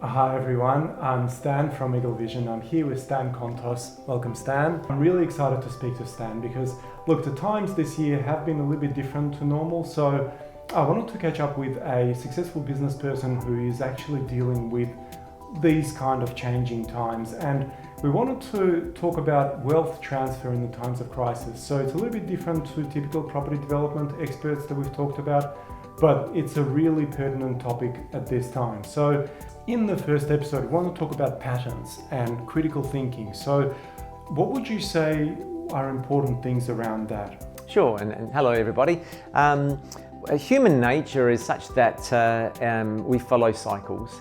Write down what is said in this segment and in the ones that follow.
Hi everyone, I'm Stan from Eagle Vision. I'm here with Stan Kontos. Welcome Stan. I'm really excited to speak to Stan because look, the times this year have been a little bit different to normal, so I wanted to catch up with a successful business person who is actually dealing with these kind of changing times, and we wanted to talk about wealth transfer in the times of crisis. So it's a little bit different to typical property development experts that we've talked about, but it's a really pertinent topic at this time. So in the first episode, we want to talk about patterns and critical thinking. So what would you say are important things around that? Sure, and hello everybody. Human nature is such that we follow cycles.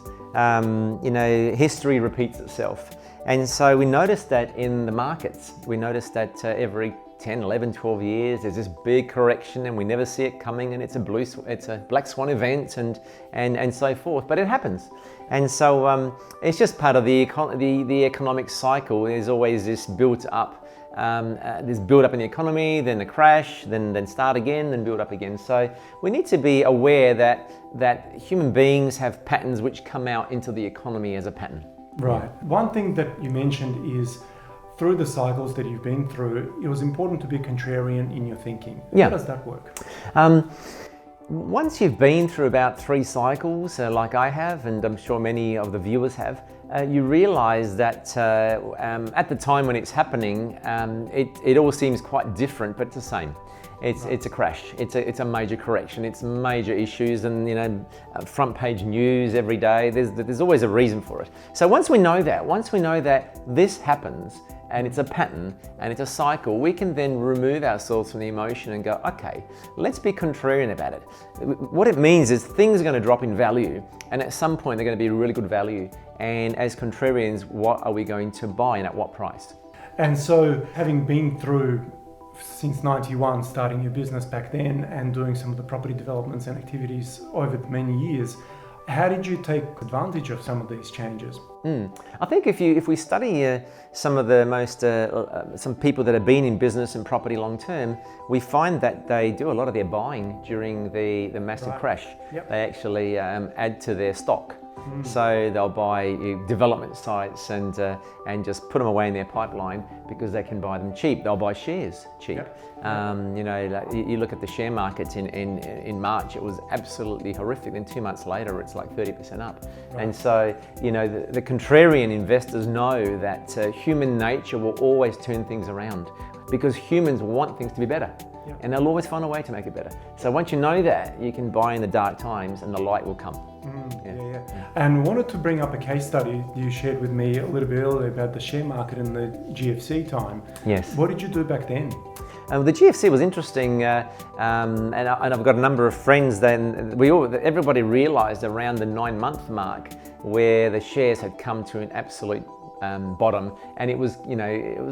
History repeats itself. And so we notice that in the markets. We notice that every 10, 11, 12 years there's this big correction and we never see it coming, and it's a black swan event and so forth, but it happens. And so it's just part of the economic cycle. There's always this built up in the economy, then a crash, then start again, then build up again. So we need to be aware that human beings have patterns which come out into the economy as a pattern. Right. One thing that you mentioned is through the cycles that you've been through, it was important to be contrarian in your thinking. Yeah. How does that work? Once you've been through about 3 cycles, like I have, and I'm sure many of the viewers have, you realize that at the time when it's happening, it all seems quite different, but it's the same. It's a crash. It's a major correction. It's major issues, and front page news every day. There's always a reason for it. So once we know that this happens, and it's a pattern and it's a cycle, we can then remove ourselves from the emotion and go, okay, let's be contrarian about it. What it means is things are going to drop in value, and at some point they're going to be really good value. And as contrarians, what are we going to buy and at what price? And so having been through since 91, starting your business back then and doing some of the property developments and activities over many years, how did you take advantage of some of these changes? I think if we study some of the most some people that have been in business and property long term, we find that they do a lot of their buying during the massive crash. Yep. They actually add to their stock. So they'll buy development sites and just put them away in their pipeline because they can buy them cheap. They'll buy shares cheap. Yep. You look at the share markets in March, it was absolutely horrific. Then 2 months later, it's like 30% up. Right. And so, the contrarian investors know that human nature will always turn things around because humans want things to be better. Yep. And they'll always find a way to make it better. So once you know that, you can buy in the dark times and the light will come. Yeah. And wanted to bring up a case study you shared with me a little bit earlier about the share market in the GFC time. Yes. What did you do back then? The GFC was interesting, and I've got a number of friends. Then everybody realised around the 9-month mark where the shares had come to an absolute bottom, and it was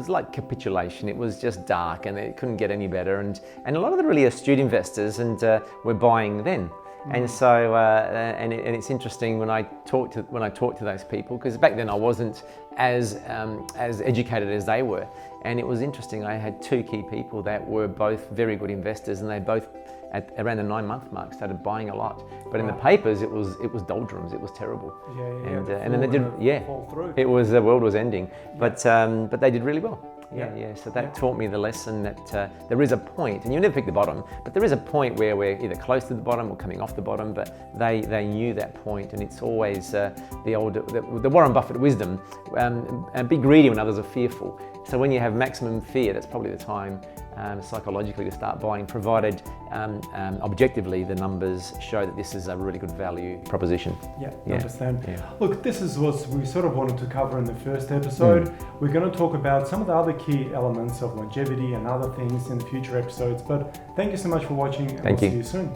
like capitulation. It was just dark, and it couldn't get any better. And a lot of the really astute investors were buying then. And so, and it's interesting when I talk to those people, because back then I wasn't as educated as they were, and it was interesting. I had 2 key people that were both very good investors, and they both at around the 9-month mark started buying a lot. But in the papers, it was doldrums. It was terrible. And then they did. Fall through. It was, the world was ending. But they did really well. Yeah. So that taught me the lesson that there is a point, and you never pick the bottom, but there is a point where we're either close to the bottom or coming off the bottom. But they knew that point, and it's always the Warren Buffett wisdom: be greedy when others are fearful. So when you have maximum fear, that's probably the time psychologically to start buying, provided objectively the numbers show that this is a really good value proposition. I understand. Look, this is what we sort of wanted to cover in the first episode. We're going to talk about some of the other key elements of longevity and other things in the future episodes, but thank you so much for watching, and we'll see you soon.